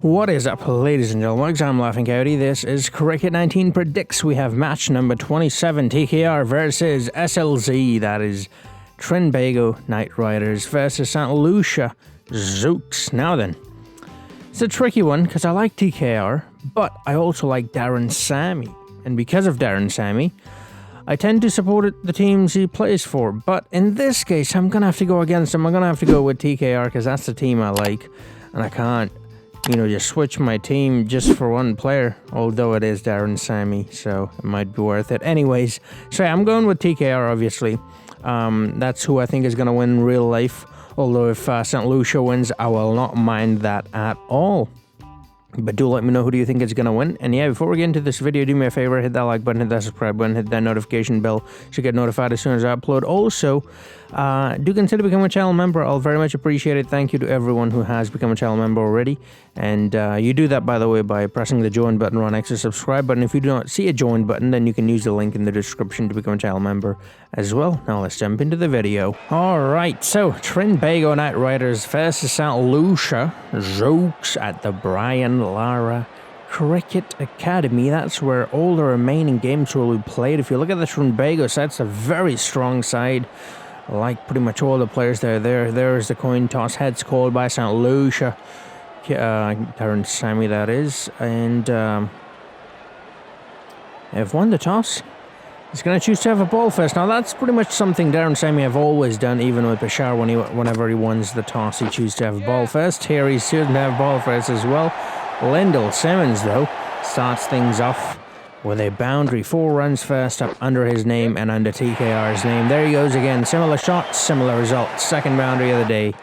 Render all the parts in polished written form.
What is up, ladies and gentlemen? I'm Laughing Coyote. This is Cricket 19 Predicts. We have match number 27, TKR versus SLZ. That is Trinbago Knight Riders versus St. Lucia Zouks. Now then, it's a tricky one because I like TKR, but I also like Darren Sammy. And because of Darren Sammy, I tend to support the teams he plays for. But in this case, I'm going to have to go against him. I'm going to have to go with TKR because that's the team I like. And I can't, just switch my team just for one player, although it is Darren Sammy, so it might be worth it. Anyways, so yeah, I'm going with TKR, obviously. That's who I think is going to win in real life, although if St. Lucia wins, I will not mind that at all. But do let me know who do you think is going to win. And yeah, before we get into this video, do me a favor, hit that like button, hit that subscribe button, hit that notification bell to get notified as soon as I upload. Also, do consider becoming a channel member. I'll very much appreciate it. Thank you to everyone who has become a channel member already. And you do that, by the way, by pressing the join button right next to the subscribe button. If you do not see a join button, then you can use the link in the description to become a channel member as well. Now let's jump into the video. Alright, so Trinbago Knight Riders versus St. Lucia Zouks at the Lara Cricket Academy. That's where all the remaining games will be played. If you look at the Trinbago side, it's a very strong side. Like pretty much all the players there's the coin toss. Heads called by St. Lucia. Darren Sammy, that is. And they've won the toss. He's going to choose to have a ball first. Now, that's pretty much something Darren Sammy have always done, even with Bashar. Whenever he wins the toss, he chooses to have a ball first. Here he's choosing to have a ball first as well. Lyndall Simmons, though, starts things off with a boundary. 4 runs first up under his name and under TKR's name. There he goes again. Similar shots, similar results. Second boundary of the day.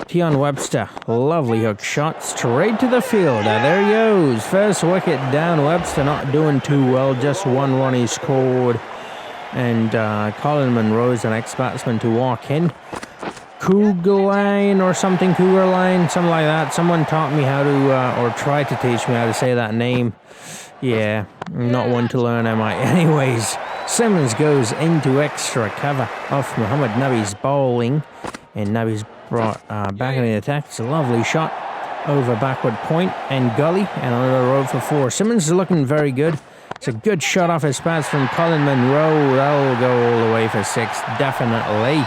Tion Webster, lovely hook shot straight to the field. There he goes. First wicket down. Webster not doing too well. Just 1 run he scored. And Colin Monroe's the next batsman to walk in. Cougar or something, Cougar Line, something like that. Someone taught me how to, or tried to teach me how to say that name. Yeah, not one to learn, am I? Anyways, Simmons goes into extra cover off Muhammad Nabi's bowling. And Nabi's brought back in the attack. It's a lovely shot over backward point and gully. And on the road for 4. Simmons is looking very good. It's a good shot off his pads from Colin Monroe. That'll go all the way for 6, definitely.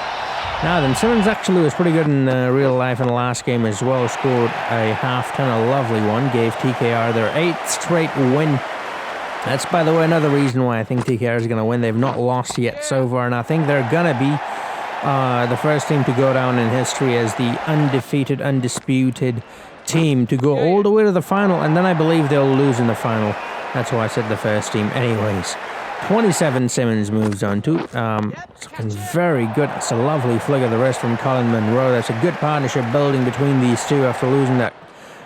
Now then, Simmons actually was pretty good in real life in the last game as well. Scored a half-ton, a lovely one. Gave TKR their 8th straight win. That's, by the way, another reason why I think TKR is going to win. They've not lost yet so far, and I think they're going to be the first team to go down in history as the undefeated, undisputed team to go all the way to the final, and then I believe they'll lose in the final. That's why I said the first team. Anyways, 27 Simmons moves on to. It's looking very good. It's a lovely flick of the wrist from Colin Monroe. That's a good partnership building between these two after losing that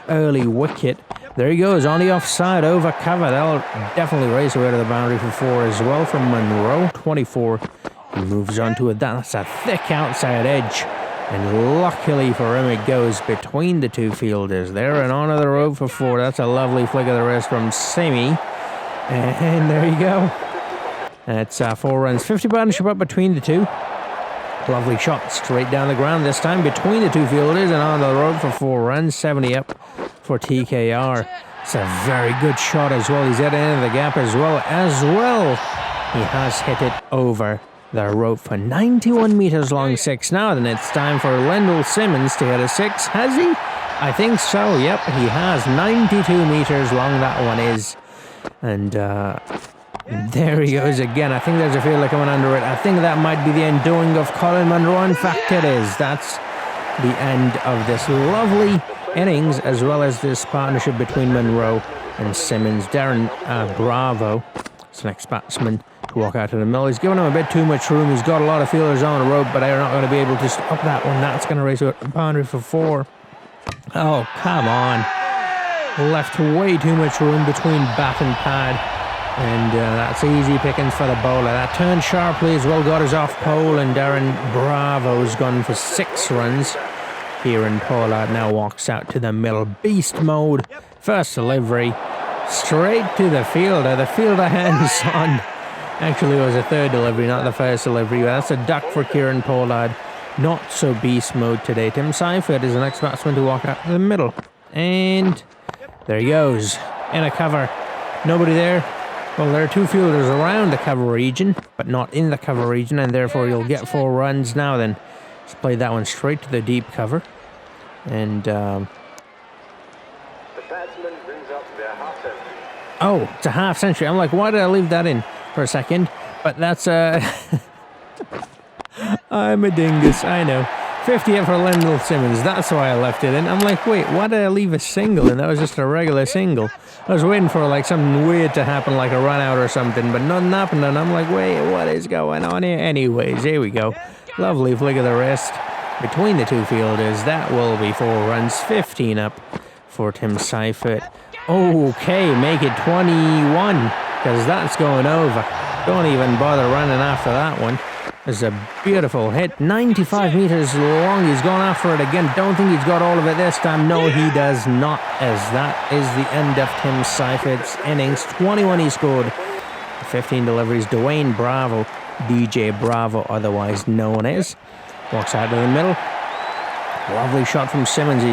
early wicket. There he goes, on the offside, over cover. That'll definitely race away to the boundary for 4 as well from Monroe. 24. He moves on to it. That's a thick outside edge. And luckily for him, it goes between the 2 fielders there and onto the road for 4. That's a lovely flick of the wrist from Simi. And there you go. It's 4 runs. 50 partnership up between the 2. Lovely shot straight down the ground this time between the 2 fielders and on the road for 4 runs. 70 up for TKR. It's a very good shot as well. He's at the end of the gap as well. He has hit it over the rope for 91 meters long 6. Now then, it's time for Lyndall Simmons to hit a 6. Has he? I think so. Yep, he has. 92 meters long that one is. And there he goes again. I think there's a fielder coming under it. I think that might be the undoing of Colin Monroe. In fact, it is. That's the end of this lovely innings, as well as this partnership between Monroe and Simmons. Darren Bravo is the next batsman to walk out to the middle. He's given him a bit too much room. He's got a lot of fielders on the road, but they're not going to be able to stop that one. That's going to raise a boundary for 4. Oh, come on. Left way too much room between bat and pad. And that's easy pickings for the bowler. That turned sharply as well, got his off pole, and Darren Bravo's gone for 6 runs. Kieran now walks out to the middle. Beast mode. First delivery. Straight to the fielder. The fielder hands on. Actually, it was a 3rd delivery, not the 1st delivery. That's a duck for Kieran Pollard. Not so beast mode today. Tim Seifert is the next batsman to walk out to the middle. And There he goes. In a cover. Nobody there. Well, there are 2 fielders around the cover region, but not in the cover region, and therefore you'll get 4 runs now then. Let's play that one straight to the deep cover. And, The batsman brings up their half century. oh, it's a half century. I'm like, why did I leave that in for a second? But that's, I'm a dingus, I know. 50th for Lyndall Simmons, that's why I left it in. I'm like, wait, why did I leave a single in? That was just a regular single. I was waiting for like something weird to happen, like a run out or something, but nothing happened, and I'm like, wait, what is going on here? Anyways, here we go. Lovely flick of the wrist between the 2 fielders. That will be 4 runs, 15 up for Tim Seifert. Okay, make it 21, because that's going over. Don't even bother running after that one. It's a beautiful hit, 95 meters long. He's gone after it again. Don't think he's got all of it this time. No, he does not, as that is the end of Tim Seifert's innings. 21 he scored, 15 deliveries. Dwayne Bravo, DJ Bravo otherwise known as, walks out of the middle. Lovely shot from Simmons.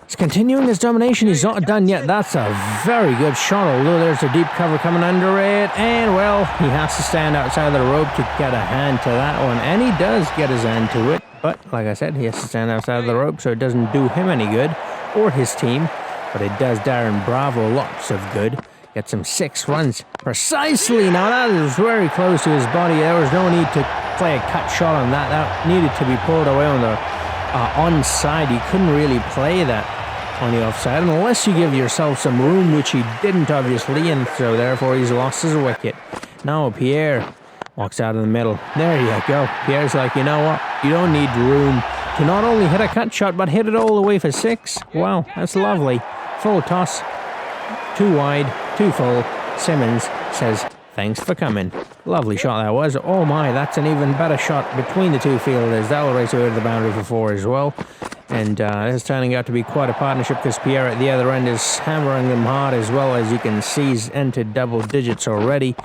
He's continuing his domination. He's not done yet. That's a very good shot, although there's a deep cover coming under it. And, well, he has to stand outside the rope to get a hand to that one. And he does get his hand to it. But, like I said, he has to stand outside the rope, so it doesn't do him any good, or his team. But it does Darren Bravo lots of good. Gets him 6 runs precisely. Now, that is very close to his body. There was no need to play a cut shot on that. That needed to be pulled away on the onside. You couldn't really play that on the offside unless you give yourself some room, which he didn't obviously, and so therefore he's lost his wicket. Now Pierre walks out of the middle. There you go. Pierre's like, you know what? You don't need room to not only hit a cut shot, but hit it all the way for 6. Wow, that's lovely. Full toss. 2 wide, 2 full. Simmons says, thanks for coming. Lovely shot that was. Oh my, that's an even better shot between the 2 fielders. That'll race over the boundary for 4 as well. And this is turning out to be quite a partnership, because Pierre at the other end is hammering them hard as well. As you can see, he's entered double digits already.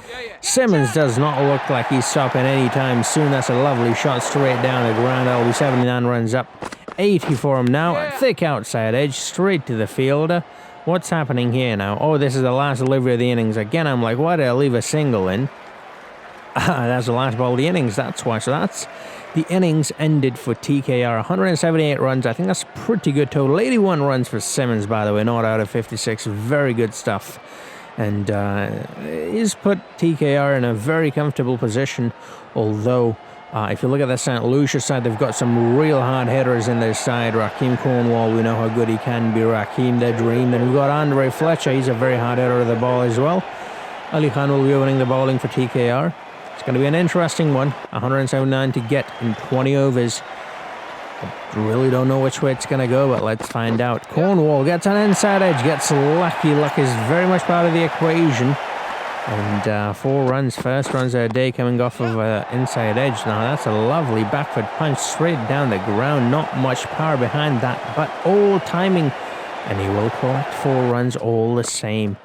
Simmons does not look like he's stopping anytime soon. That's a lovely shot straight down the ground. That'll be 79 runs up. 80 for him now. A thick outside edge, straight to the fielder. What's happening here now? Oh, this is the last delivery of the innings. Again, I'm like, why did I leave a single in? That's the last ball of the innings, that's why. So that's the innings ended for TKR. 178 runs. I think that's pretty good total. 81 runs for Simmons, by the way, not out of 56. Very good stuff. And he's put TKR in a very comfortable position, although if you look at the St. Lucia side, they've got some real hard hitters in their side. Raheem Cornwall, we know how good he can be. Raheem the Dream. Then we've got Andre Fletcher. He's a very hard hitter of the ball as well. Ali Khan will be opening the bowling for TKR. It's going to be an interesting one. 179 to get in 20 overs. I really don't know which way it's going to go, but let's find out. Cornwall gets an inside edge, gets lucky. Luck is very much part of the equation. And 4 runs, first runs of the day coming off of inside edge. Now that's a lovely backward punch straight down the ground. Not much power behind that, but all timing. And he will collect 4 runs all the same.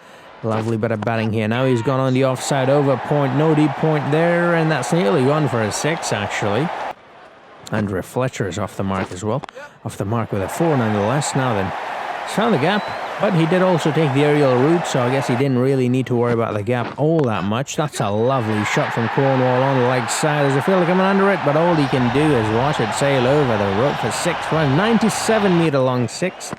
Lovely bit of batting here. Now he's gone on the offside over point. No deep point there, and that's nearly gone for a 6, actually. Andre Fletcher is off the mark as well. Off the mark with a 4 nonetheless. Now then, he's found the gap, but he did also take the aerial route, so I guess he didn't really need to worry about the gap all that much. That's a lovely shot from Cornwall on the leg side. There's a fielder coming under it, but all he can do is watch it sail over the rope for 6 runs. 97 meter long 6.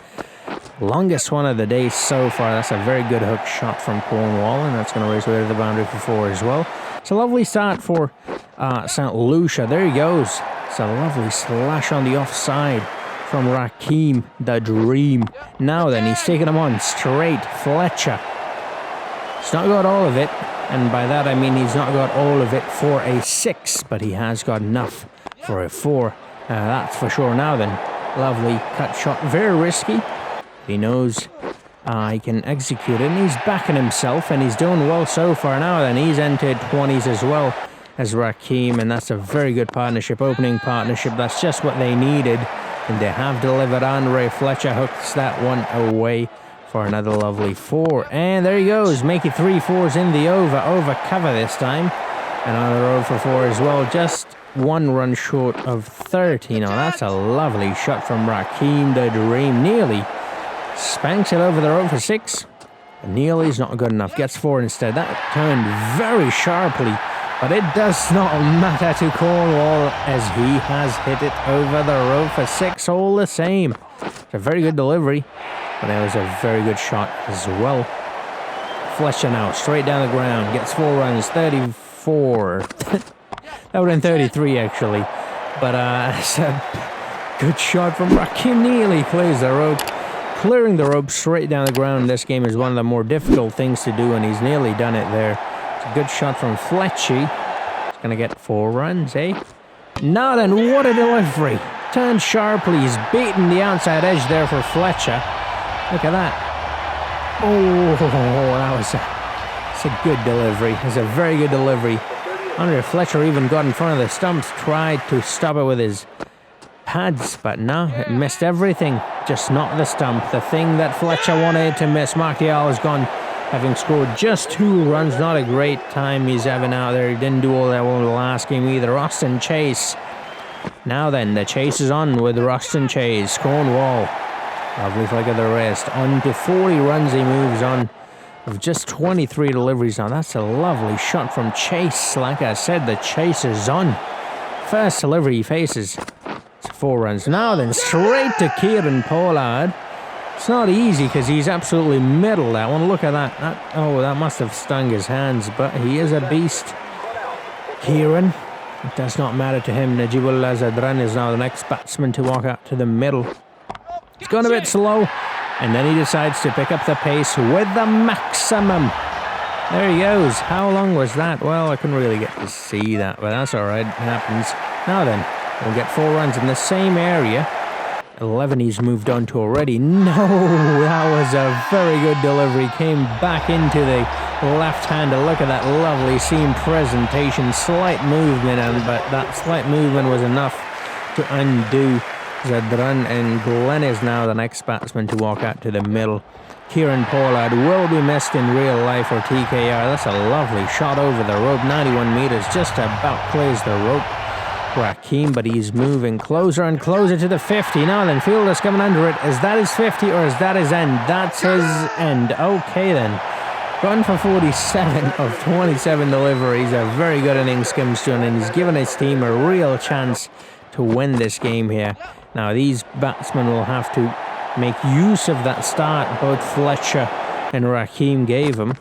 Longest one of the day so far. That's a very good hook shot from Cornwall, and that's going to race away to the boundary for 4 as well. It's a lovely start for St. Lucia. There he goes. It's a lovely slash on the offside from Raheem the Dream. Now then, he's taking him on straight. Fletcher. He's not got all of it, and by that I mean he's not got all of it for a 6, but he has got enough for a 4. That's for sure. Now then, lovely cut shot. Very risky. He knows he can execute it, and he's backing himself, and he's doing well so far. Now then, he's entered 20s as well as Raheem, and that's a very good partnership, opening partnership. That's just what they needed, and they have delivered. Andre Fletcher hooks that one away for another lovely 4, and there he goes. Make it 3 4s in the over cover this time, and on the road for 4 as well. Just 1 run short of 30. Now that's a lovely shot from Raheem the Dream. Nearly Spanks it over the rope for 6. Nearly's not good enough. Gets 4 instead. That turned very sharply, but it does not matter to Cornwall as he has hit it over the rope for 6 all the same. It's a very good delivery, but it was a very good shot as well. Fletcher now, straight down the ground. Gets 4 runs, 34. That would have been 33 actually. But it's a good shot from Rakim. Nearly clears the rope. Clearing the rope straight down the ground in this game is one of the more difficult things to do, and he's nearly done it there. It's a good shot from Fletchy. He's going to get 4 runs, eh? Now then, what a delivery. Turned sharply. He's beaten the outside edge there for Fletcher. Look at that. Oh, that was a good delivery. It's a very good delivery. Andre Fletcher even got in front of the stumps, tried to stop it with his pads, but no, it missed everything, just not the stump. The thing that Fletcher wanted to miss. Martial has gone, having scored just 2 runs. Not a great time he's having out there. He didn't do all that well in the last game either. Austin Chase. Now then, the chase is on with Austin Chase. Cornwall. Lovely flick of the wrist. On to 40 runs he moves on. Of just 23 deliveries now. That's a lovely shot from Chase. Like I said, the chase is on. First delivery he faces. 4 runs. Now then, straight to Kieran Pollard. It's not easy because he's absolutely middle that one. Look at that. That must have stung his hands, but he is a beast. Kieran. It does not matter to him. Najibullah Zadran is now the next batsman to walk out to the middle. He's gone a bit slow, and then he decides to pick up the pace with the maximum. There he goes. How long was that? Well, I couldn't really get to see that, but that's alright. It happens. Now then, we'll get 4 runs in the same area. 11 he's moved on to already. No, that was a very good delivery. Came back into the left-hander. Look at that lovely seam presentation. Slight movement, but that slight movement was enough to undo Zadran, and Glenn is now the next batsman to walk out to the middle. Kieran Pollard will be missed in real life or TKR. That's a lovely shot over the rope. 91 meters, just about clears the rope. Rakim, but he's moving closer and closer to the 50. Now then, fielder's coming under it. Is that his 50 or is that his end? That's his end. Okay then. Gone for 47 of 27 deliveries. A very good innings comes to him, and he's given his team a real chance to win this game here. Now these batsmen will have to make use of that start both Fletcher and Rakim gave him.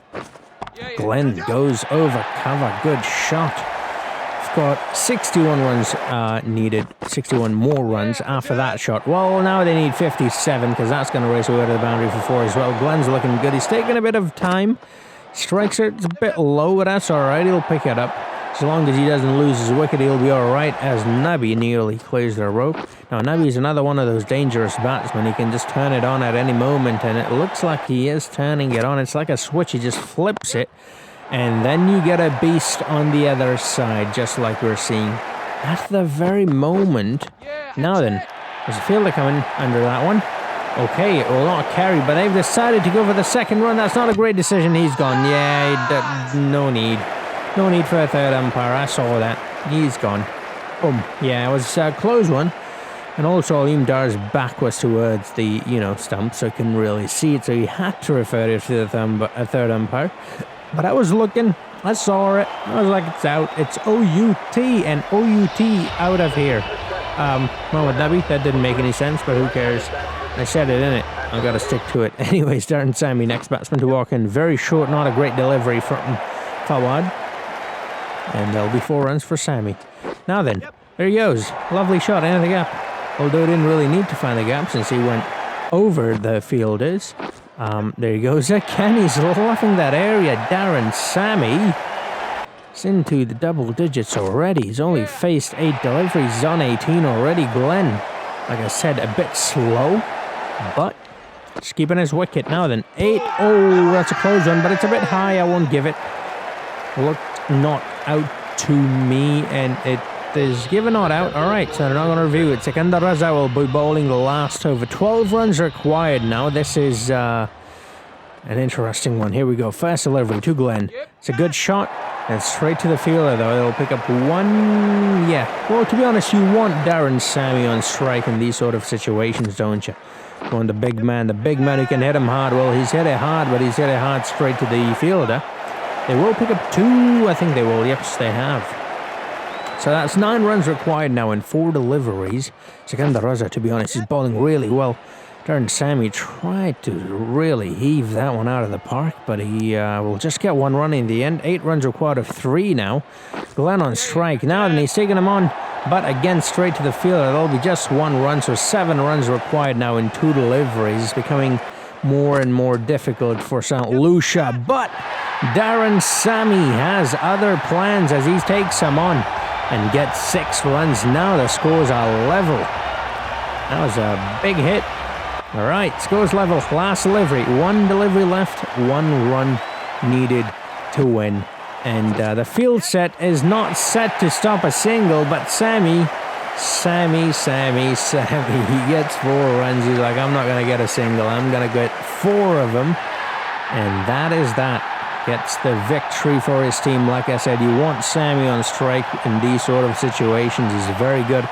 Glenn goes over cover. Good shot. Got 61 runs needed, 61 more runs after that shot. Well, now they need 57 because that's going to race away to the boundary for 4 as well. Glenn's looking good. He's taking a bit of time. Strikes it a bit low, but that's all right. He'll pick it up. As long as he doesn't lose his wicket, he'll be all right as Nabi nearly clears the rope. Now, Nabi's another one of those dangerous batsmen. He can just turn it on at any moment, and it looks like he is turning it on. It's like a switch. He just flips it. And then you get a beast on the other side, just like we're seeing at the very moment. Now then, there's a fielder coming under that one. Okay, it will not carry, but they've decided to go for the second run. That's not a great decision. He's gone. Yeah, no need. No need for a third umpire. I saw that. He's gone. Boom. Yeah, it was a close one. And also, Aleem Dar's back was towards the, stump, so I couldn't really see it. So he had to refer it to the third umpire. But I was looking, I saw it, I was like, it's out. It's OUT and OUT out of here. Mohamed Nabi, that didn't make any sense, but who cares? I said it, innit? I've got to stick to it. Anyway, starting Sammy, next batsman to walk in. Very short, not a great delivery from Fawad. And there'll be 4 runs for Sammy. Now then, there he goes. Lovely shot into the gap. Although he didn't really need to find the gap since he went over the fielders. There he goes again. He's loving that area. Darren Sammy is into the double digits already. He's only faced 8 deliveries. He's on 18 already. Glenn, like I said, a bit slow, but just keeping his wicket. Now then, 8. Oh, that's a close one, but it's a bit high. I won't give it. Looked not out to me, and it is given not out. Alright, so they're not going to review it. Sikandar Raza will be bowling the last over. 12 runs required now. This is an interesting one. Here we go. First delivery to Glenn. It's a good shot. And straight to the fielder, though. It'll pick up one. Yeah. Well, to be honest, you want Darren Sammy on strike in these sort of situations, don't you? You want the big man who can hit him hard. Well, he's hit it hard, but he's hit it hard straight to the fielder. They will pick up 2. I think they will. Yes, they have. So that's 9 runs required now in 4 deliveries. Sikandar Raza, to be honest, is bowling really well. Darren Sammy tried to really heave that one out of the park, but he will just get 1 run in the end. 8 runs required of 3 now. Glenn on strike now, and he's taking him on, but again straight to the fielder. That'll be just 1 run, so 7 runs required now in 2 deliveries. It's becoming more and more difficult for St. Lucia, but Darren Sammy has other plans as he takes him on and gets 6 runs. Now the scores are level. That was a big hit. All right, scores level. Last delivery. 1 delivery left. 1 run needed to win. And the field set is not set to stop a single, but Sammy, he gets 4 runs. He's like, I'm not going to get a single. I'm going to get 4 of them. And that is that. Gets the victory for his team. Like I said, you want Sammy on strike in these sort of situations. He's a very good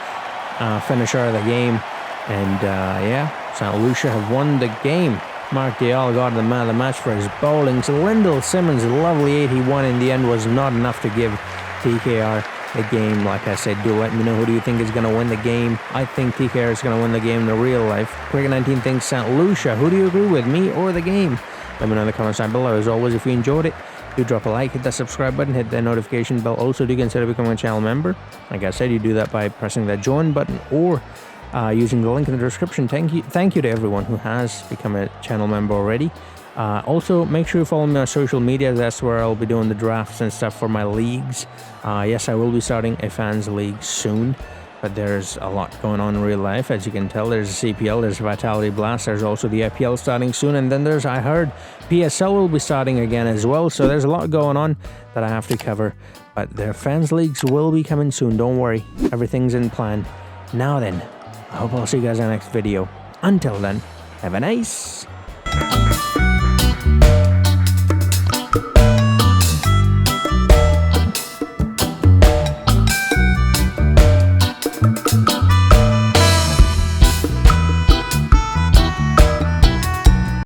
finisher of the game. And yeah, St. Lucia have won the game. Mark Dial got the man of the match for his bowling. So Lyndall Simmons' lovely 81 in the end was not enough to give TKR the game. Like I said, do let me know who do you think is going to win the game. I think TKR is going to win the game in the real life. Cricket 19 thinks St. Lucia. Who do you agree with, me or the game? Let me know in the comments down below. As always, if you enjoyed it, do drop a like, hit that subscribe button, hit the notification bell. Also, do consider becoming a channel member. Like I said, you do that by pressing that join button or using the link in the description. Thank you to everyone who has become a channel member already. Also, make sure you follow me on social media. That's where I'll be doing the drafts and stuff for my leagues. Yes, I will be starting a fans league soon, but there's a lot going on in real life. As you can tell, there's a CPL, there's a Vitality Blast, there's also the IPL starting soon, and then there's, I heard, PSL will be starting again as well. So there's a lot going on that I have to cover, but their fans leagues will be coming soon. Don't worry, everything's in plan. Now then, I hope I'll see you guys in the next video. Until then, have a nice